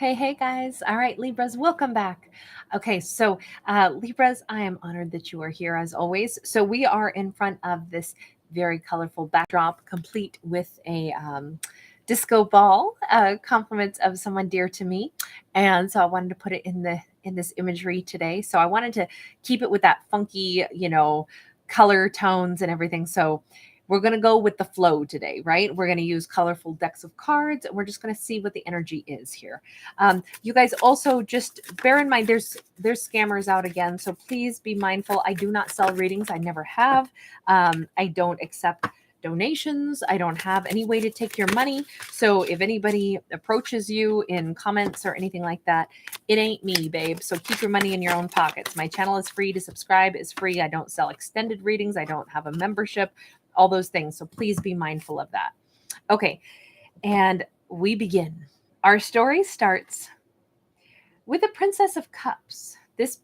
Hey guys. All right, Libras, welcome back. Okay, so Libras, I am honored that you are here as always. So we are in front of this very colorful backdrop, complete with a disco ball, compliments of someone dear to me. And so I wanted to put it in this imagery today. So I wanted to keep it with that funky, color tones and everything. So we're going to go with the flow today, right? We're going to use colorful decks of cards, and we're just going to see what the energy is here. You guys also just bear in mind there's scammers out again, so please be mindful. I do not sell readings. I never have. I don't accept donations. I don't have any way to take your money. So if anybody approaches you in comments or anything like that, it ain't me, babe. So keep your money in your own pockets. My channel is free to subscribe. It's free. I don't sell extended readings. I don't have a membership, all those things. So please be mindful of that. Okay. And we begin. Our story starts with the Princess of Cups. This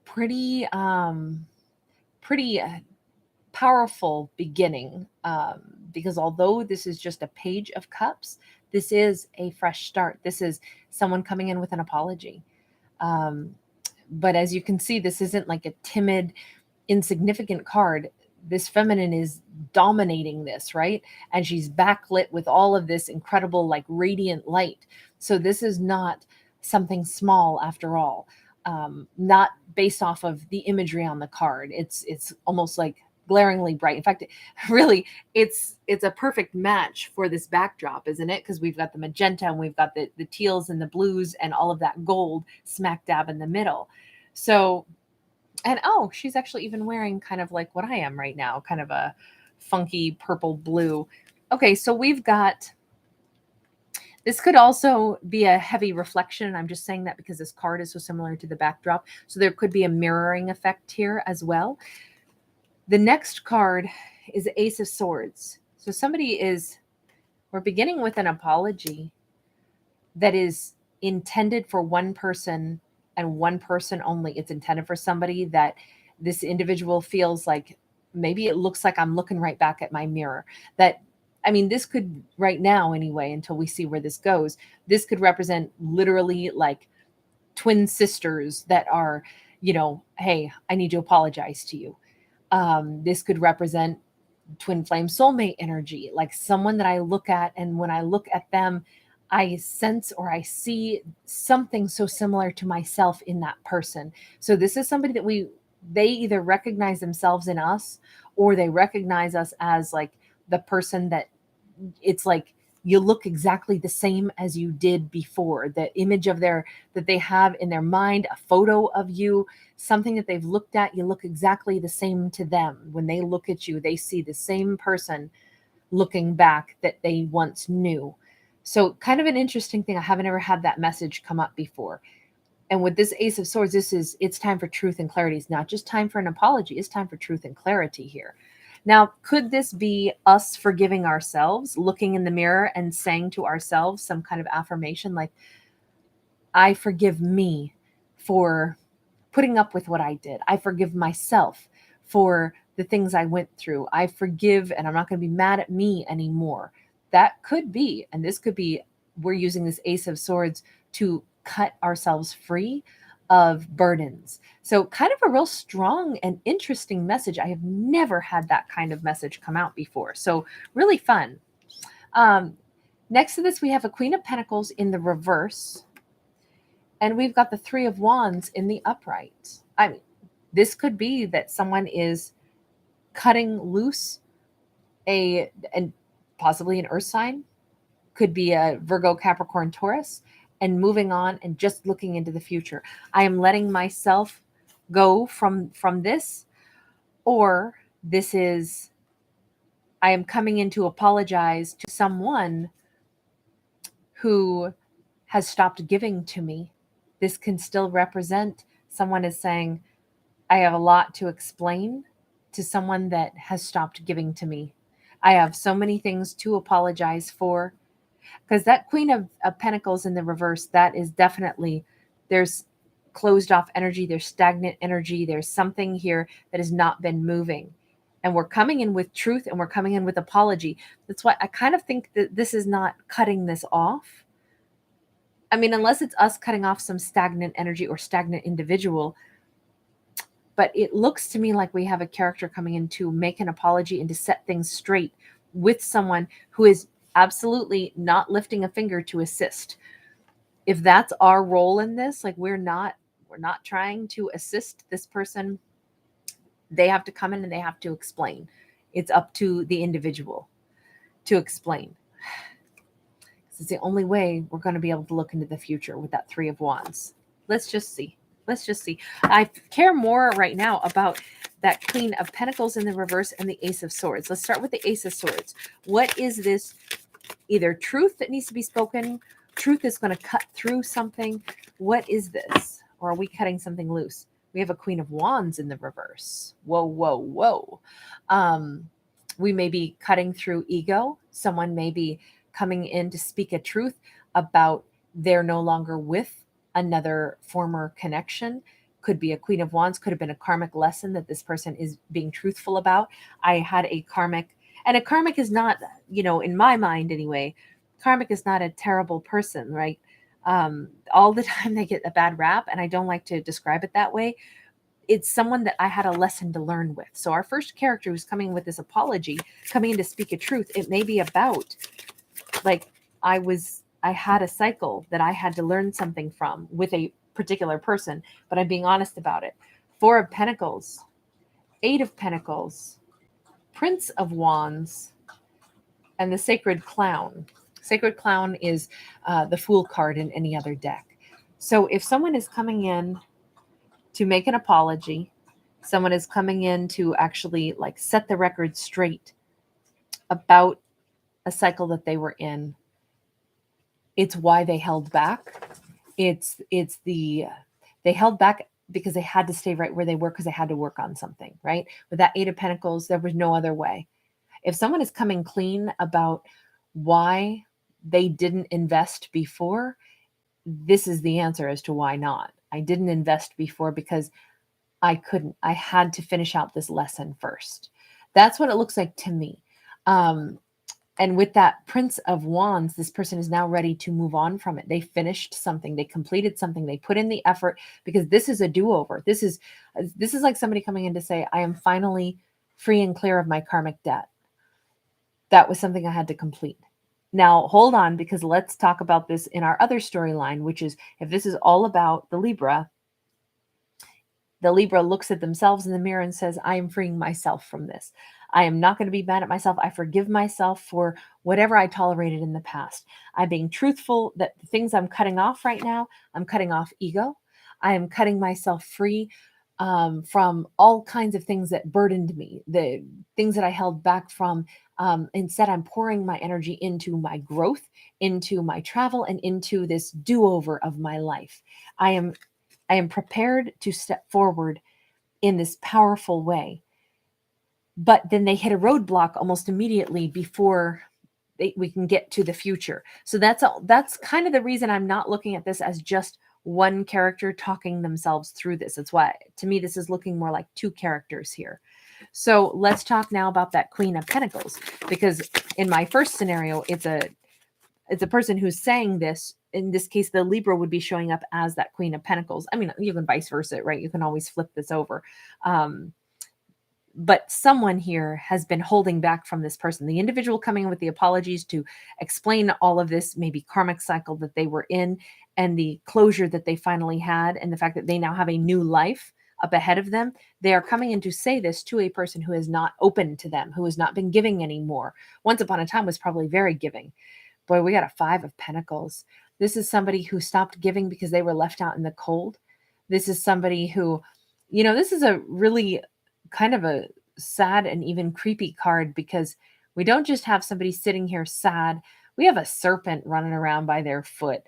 pretty powerful beginning, because although this is just a page of cups, this is a fresh start. This is someone coming in with an apology. But as you can see, this isn't like a timid, insignificant card. This feminine is dominating this, right? And she's backlit with all of this incredible, like, radiant light. So this is not something small after all. Not based off of the imagery on the card. It's almost like glaringly bright. In fact, really, it's a perfect match for this backdrop, isn't it? Because we've got the magenta and we've got the teals and the blues and all of that gold smack dab in the middle. So, and oh, she's actually even wearing kind of like what I am right now, kind of a funky purple blue. Okay, so we've got, this could also be a heavy reflection. I'm just saying that because this card is so similar to the backdrop. So there could be a mirroring effect here as well. The next card is the Ace of Swords. So we're beginning with an apology that is intended for one person and one person only. It's intended for somebody that this individual feels like, maybe it looks like I'm looking right back at my mirror. This could, right now anyway, until we see where this goes, this could represent literally like twin sisters that are, hey, I need to apologize to you. This could represent twin flame soulmate energy, like someone that I look at, and when I look at them, I sense or I see something so similar to myself in that person. So this is somebody that they either recognize themselves in us, or they recognize us as like the person that it's like you look exactly the same as you did before. The image of that they have in their mind, a photo of you, something that they've looked at, you look exactly the same to them. When they look at you, they see the same person looking back that they once knew. So kind of an interesting thing. I haven't ever had that message come up before. And with this Ace of Swords, it's time for truth and clarity. It's not just time for an apology. It's time for truth and clarity here. Now, could this be us forgiving ourselves, looking in the mirror and saying to ourselves some kind of affirmation like, I forgive me for putting up with what I did. I forgive myself for the things I went through. I forgive, and I'm not going to be mad at me anymore. That could be, and this could be, we're using this Ace of Swords to cut ourselves free of burdens. So kind of a real strong and interesting message. I have never had that kind of message come out before. So really fun. Next to this, we have a Queen of Pentacles in the reverse. And we've got the Three of Wands in the upright. This could be that someone is cutting loose and possibly an earth sign. Could be a Virgo, Capricorn, Taurus, and moving on and just looking into the future. I am letting myself go from this, or this is, I am coming in to apologize to someone who has stopped giving to me. This can still represent someone is saying, I have a lot to explain to someone that has stopped giving to me. I have so many things to apologize for. Because that Queen of Pentacles in the reverse, that is definitely, there's closed off energy, there's stagnant energy, there's something here that has not been moving. And we're coming in with truth, and we're coming in with apology. That's why I kind of think that this is not cutting this off. I mean, unless it's us cutting off some stagnant energy or stagnant individual, but it looks to me like we have a character coming in to make an apology and to set things straight with someone who is absolutely not lifting a finger to assist. If that's our role in this, like we're not trying to assist this person. They have to come in and they have to explain. It's up to the individual to explain. It's the only way we're going to be able to look into the future with that Three of Wands. Let's just see. Let's just see. I care more right now about that Queen of Pentacles in the reverse and the Ace of Swords. Let's start with the Ace of Swords. What is this? Either truth that needs to be spoken, truth is going to cut through something. What is this? Or are we cutting something loose? We have a Queen of Wands in the reverse. Whoa, whoa, whoa. We may be cutting through ego. Someone may be coming in to speak a truth about they're no longer with another former connection. Could be a Queen of Wands, could have been a karmic lesson that this person is being truthful about. I had a karmic, and a karmic is not, in my mind anyway, karmic is not a terrible person, right? All the time they get a bad rap, and I don't like to describe it that way. It's someone that I had a lesson to learn with. So our first character who's coming with this apology, coming in to speak a truth, it may be about, like, I had a cycle that I had to learn something from with a particular person, but I'm being honest about it. Four of Pentacles, Eight of Pentacles, Prince of Wands, and the Sacred Clown. Sacred Clown is the Fool card in any other deck. So if someone is coming in to make an apology, someone is coming in to actually like set the record straight about a cycle that they were in, it's why they held back. They held back because they had to stay right where they were because they had to work on something, right? With that Eight of Pentacles, there was no other way. If someone is coming clean about why they didn't invest before, this is the answer as to why not. I didn't invest before because I couldn't. I had to finish out this lesson first. That's what it looks like to me. And with that Prince of Wands, this person is now ready to move on from it. They finished something. They completed something. They put in the effort because this is a do-over. This is like somebody coming in to say, I am finally free and clear of my karmic debt. That was something I had to complete. Now, hold on, because let's talk about this in our other storyline, which is if this is all about the Libra looks at themselves in the mirror and says, I am freeing myself from this. I am not going to be mad at myself. I forgive myself for whatever I tolerated in the past. I'm being truthful that the things I'm cutting off right now, I'm cutting off ego. I am cutting myself free from all kinds of things that burdened me, the things that I held back from. Instead, I'm pouring my energy into my growth, into my travel, and into this do-over of my life. I am prepared to step forward in this powerful way. But then they hit a roadblock almost immediately before we can get to the future. So that's kind of the reason I'm not looking at this as just one character talking themselves through this. It's why, to me, this is looking more like two characters here. So let's talk now about that Queen of Pentacles, because in my first scenario, it's a person who's saying this. In this case, the Libra would be showing up as that Queen of Pentacles. I mean, you can vice versa, right? You can always flip this over. But someone here has been holding back from this person. The individual coming in with the apologies to explain all of this, maybe karmic cycle that they were in, and the closure that they finally had, and the fact that they now have a new life up ahead of them. They are coming in to say this to a person who is not open to them, who has not been giving anymore. Once upon a time was probably very giving. Boy, we got a Five of Pentacles. This is somebody who stopped giving because they were left out in the cold. This is somebody who, this is a really kind of a sad and even creepy card, because we don't just have somebody sitting here sad. We have a serpent running around by their foot.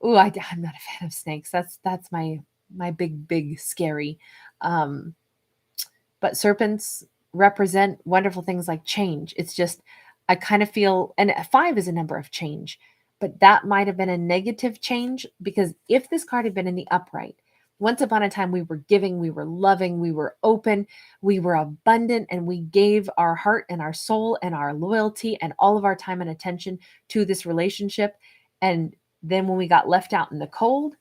Ooh, I'm not a fan of snakes. That's my big scary. But serpents represent wonderful things like change. It's just, I kind of feel, and 5 is a number of change, but that might have been a negative change, because if this card had been in the upright, once upon a time, we were giving, we were loving, we were open, we were abundant, and we gave our heart and our soul and our loyalty and all of our time and attention to this relationship. And Then when we got left out in the cold,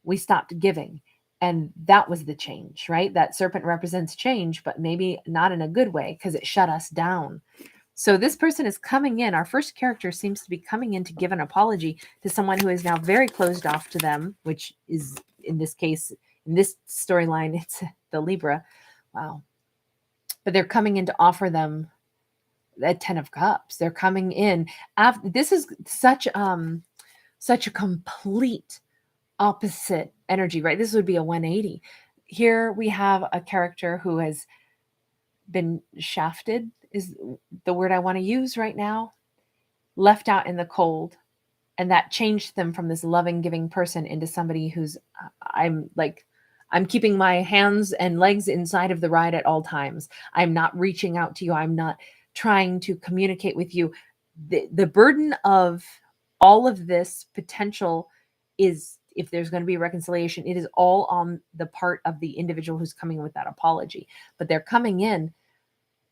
we stopped giving. And that was the change, right? That serpent represents change, but maybe not in a good way because it shut us down. So this person is coming in. Our first character seems to be coming in to give an apology to someone who is now very closed off to them, which is in this case, in this storyline, it's the Libra. Wow. But they're coming in to offer them a 10 of Cups. They're coming in after this is such a complete opposite energy, right? This would be a 180. Here we have a character who has been shafted, is the word I want to use right now, left out in the cold. And that changed them from this loving, giving person into somebody who's, I'm keeping my hands and legs inside of the ride at all times. I'm not reaching out to you. I'm not trying to communicate with you. The burden of all of this potential is, if there's going to be a reconciliation, it is all on the part of the individual who's coming with that apology. But they're coming in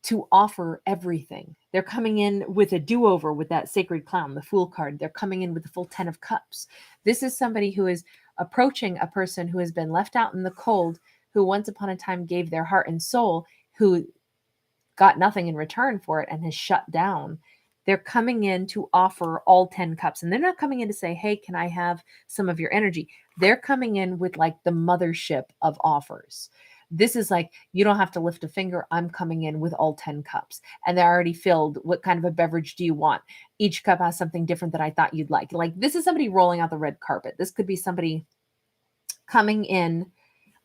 to offer everything. They're coming in with a do-over with that sacred clown, the Fool card. They're coming in with the full 10 of Cups. This is somebody who is approaching a person who has been left out in the cold, who once upon a time gave their heart and soul, who got nothing in return for it and has shut down. They're coming in to offer all 10 cups. And they're not coming in to say, hey, can I have some of your energy? They're coming in with like the mothership of offers. This is like, you don't have to lift a finger. I'm coming in with all 10 cups. And they're already filled. What kind of a beverage do you want? Each cup has something different that I thought you'd like. Like, this is somebody rolling out the red carpet. This could be somebody coming in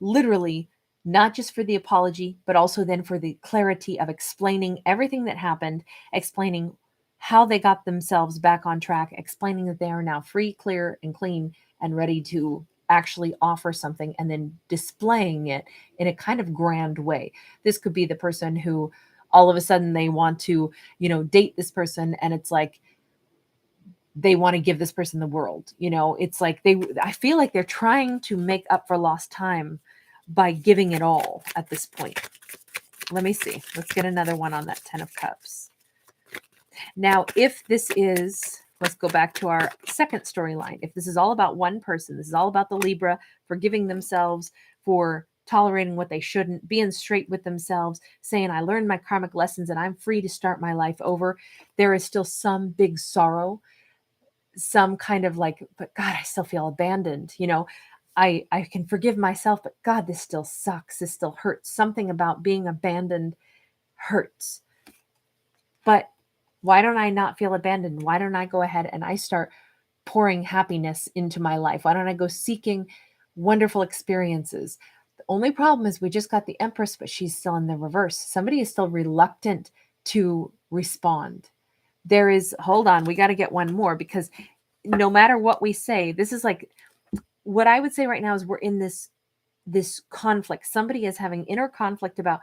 literally not just for the apology, but also then for the clarity of explaining everything that happened, explaining how they got themselves back on track, explaining that they are now free, clear, and clean and ready to actually offer something, and then displaying it in a kind of grand way. This could be the person who all of a sudden they want to, date this person, and it's like they want to give this person the world. It's like I feel like they're trying to make up for lost time by giving it all at this point. Let me see. Let's get another one on that 10 of Cups. Now, if this is, let's go back to our second storyline. If this is all about one person, this is all about the Libra forgiving themselves for tolerating what they shouldn't, being straight with themselves, saying, I learned my karmic lessons and I'm free to start my life over. There is still some big sorrow, some kind of like, but God, I still feel abandoned. I can forgive myself, but God, this still sucks. This still hurts. Something about being abandoned hurts. But why don't I not feel abandoned? Why don't I go ahead and I start pouring happiness into my life? Why don't I go seeking wonderful experiences? The only problem is we just got the Empress, but she's still in the reverse. Somebody is still reluctant to respond. There is, hold on, we got to get one more, because no matter what we say, this is like, what I would say right now is we're in this conflict. Somebody is having inner conflict about,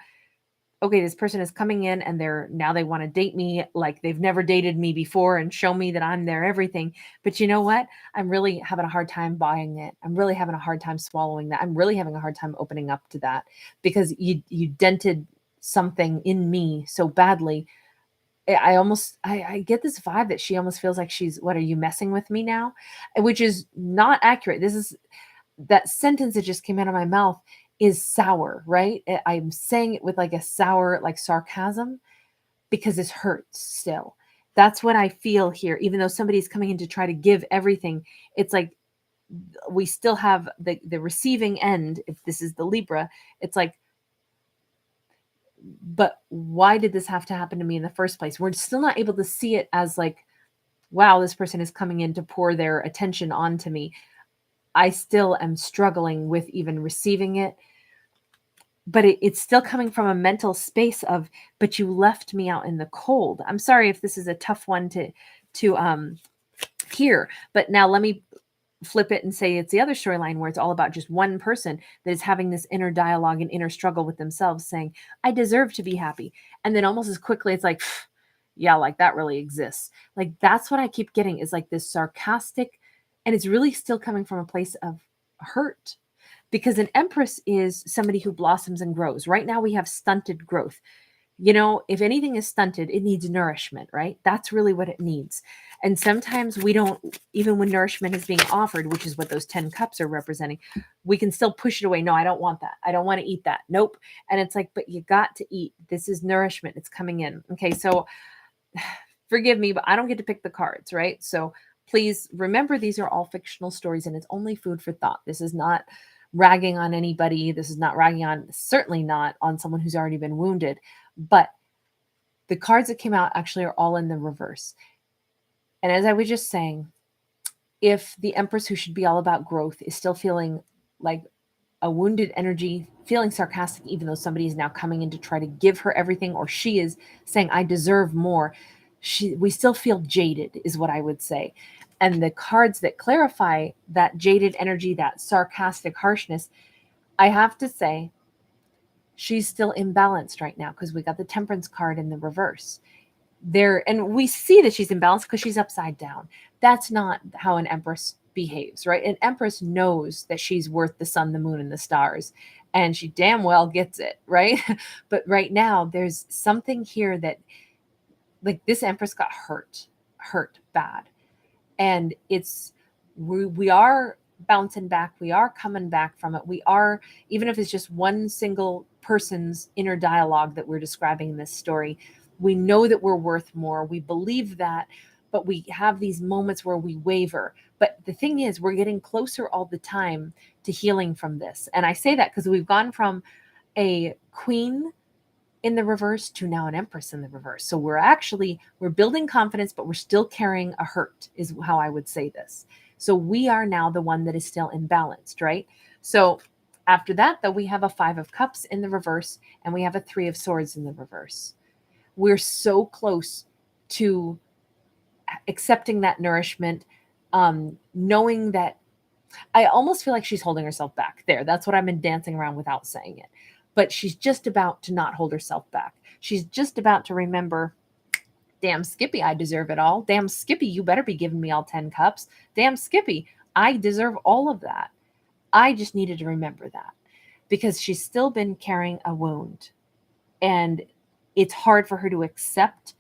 okay, this person is coming in and they want to date me like they've never dated me before and show me that I'm their everything. But you know what? I'm really having a hard time buying it. I'm really having a hard time swallowing that. I'm really having a hard time opening up to that, because you dented something in me so badly. I get this vibe that she almost feels like what are you messing with me now? Which is not accurate. That sentence that just came out of my mouth is sour, right? I'm saying it with like a sour, like sarcasm, because this hurts still. That's what I feel here. Even though somebody's coming in to try to give everything, it's like we still have the receiving end. If this is the Libra, it's like, but why did this have to happen to me in the first place? We're still not able to see it as like, wow, this person is coming in to pour their attention onto me. I still am struggling with even receiving it. But it's still coming from a mental space of, but you left me out in the cold. I'm sorry if this is a tough one to hear. But now let me flip it and say it's the other storyline where it's all about just one person that is having this inner dialogue and inner struggle with themselves, saying, I deserve to be happy. And then almost as quickly, it's like, yeah, like that really exists. Like, that's what I keep getting, is like this sarcastic, and it's really still coming from a place of hurt. Because an Empress is somebody who blossoms and grows. Right now we have stunted growth. if anything is stunted, it needs nourishment, right? That's really what it needs. And sometimes we don't, even when nourishment is being offered, which is what those 10 cups are representing, we can still push it away. No, I don't want that. I don't want to eat that. Nope. And it's like, but you got to eat. This is nourishment. It's coming in. Okay. So forgive me, but I don't get to pick the cards, right? So please remember, these are all fictional stories and it's only food for thought. This is not ragging on anybody. This is not ragging on, certainly not on someone who's already been wounded. But the cards that came out actually are all in the reverse. And as I was just saying, if the Empress, who should be all about growth, is still feeling like a wounded energy, feeling sarcastic, even though somebody is now coming in to try to give her everything, or she is saying, I deserve more, we still feel jaded, is what I would say. And the cards that clarify that jaded energy, that sarcastic harshness, I have to say, she's still imbalanced right now, because we got the Temperance card in the reverse there, and we see that she's imbalanced because she's upside down. That's not how an Empress behaves, right? An Empress knows that she's worth the sun, the moon, and the stars, and she damn well gets it, right? But right now there's something here that, like, this Empress got hurt bad, and we are bouncing back, we are coming back from it, we are, even if it's just one single person's inner dialogue that we're describing in this story, we know that we're worth more, we believe that, but we have these moments where we waver. But the thing is, we're getting closer all the time to healing from this. And I say that because we've gone from a queen in the reverse to now an Empress in the reverse. So we're building confidence, but we're still carrying a hurt, is how I would say this. So we are now the one that is still imbalanced, right? So after that, though, we have a 5 of Cups in the reverse, and we have a 3 of Swords in the reverse. We're so close to accepting that nourishment, knowing that, I almost feel like she's holding herself back there. That's what I've been dancing around without saying it. But she's just about to not hold herself back. She's just about to remember, damn Skippy, I deserve it all. Damn Skippy, you better be giving me all 10 cups. Damn Skippy, I deserve all of that. I just needed to remember that, because she's still been carrying a wound. And it's hard for her to accept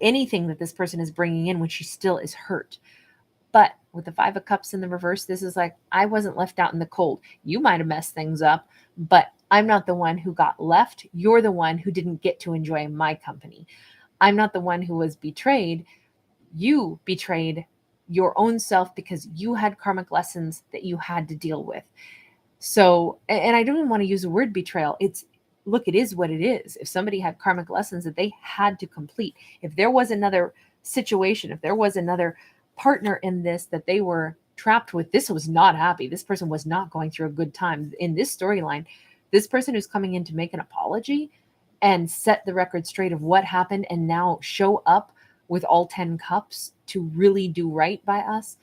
anything that this person is bringing in when she still is hurt. But with the 5 of Cups in the reverse, this is like, I wasn't left out in the cold. You might have messed things up, but I'm not the one who got left. You're the one who didn't get to enjoy my company. I'm not the one who was betrayed. You betrayed your own self because you had karmic lessons that you had to deal with. So, and I don't even want to use the word betrayal. Look, it is what it is. If somebody had karmic lessons that they had to complete, if there was another situation, if there was another partner in this that they were trapped with, this was not happy. This person was not going through a good time. In this storyline, this person who's coming in to make an apology and set the record straight of what happened and now show up with all 10 cups to really do right by us,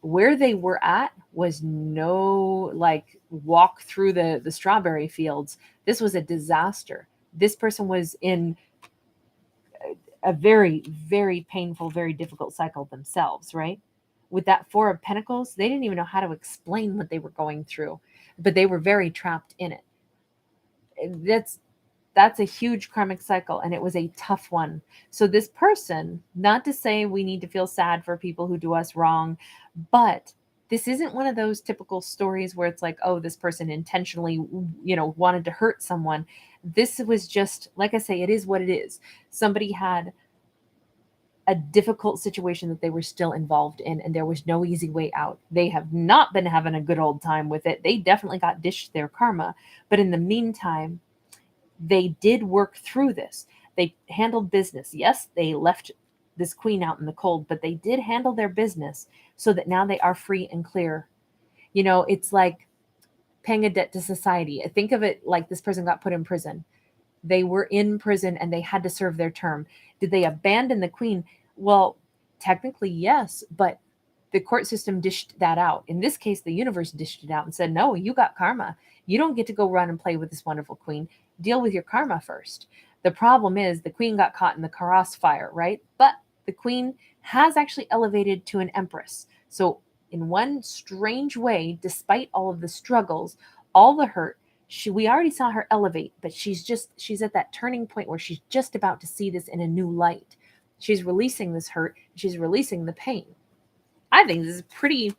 where they were at was no like walk through the strawberry fields. This was a disaster. This person was in a very, very painful, very difficult cycle themselves, right? With that 4 of Pentacles, they didn't even know how to explain what they were going through, but they were very trapped in it. That's a huge karmic cycle, and it was a tough one. So this person, not to say we need to feel sad for people who do us wrong, but this isn't one of those typical stories where it's like, oh, this person intentionally, wanted to hurt someone. This was just, like I say, it is what it is. Somebody had a difficult situation that they were still involved in, and there was no easy way out. They have not been having a good old time with it. They definitely got dished their karma. But in the meantime, they did work through this. They handled business. Yes, they left this queen out in the cold, but they did handle their business so that now they are free and clear. It's like paying a debt to society. I think of it like this person got put in prison. They were in prison and they had to serve their term. Did they abandon the queen? Well, technically, yes, but the court system dished that out. In this case, the universe dished it out and said, no, you got karma. You don't get to go run and play with this wonderful queen. Deal with your karma first. The problem is the queen got caught in the crossfire, right? But the queen has actually elevated to an empress. So in one strange way, despite all of the struggles, all the hurt, we already saw her elevate, but she's at that turning point where she's just about to see this in a new light. She's releasing this hurt. She's releasing the pain. I think this is pretty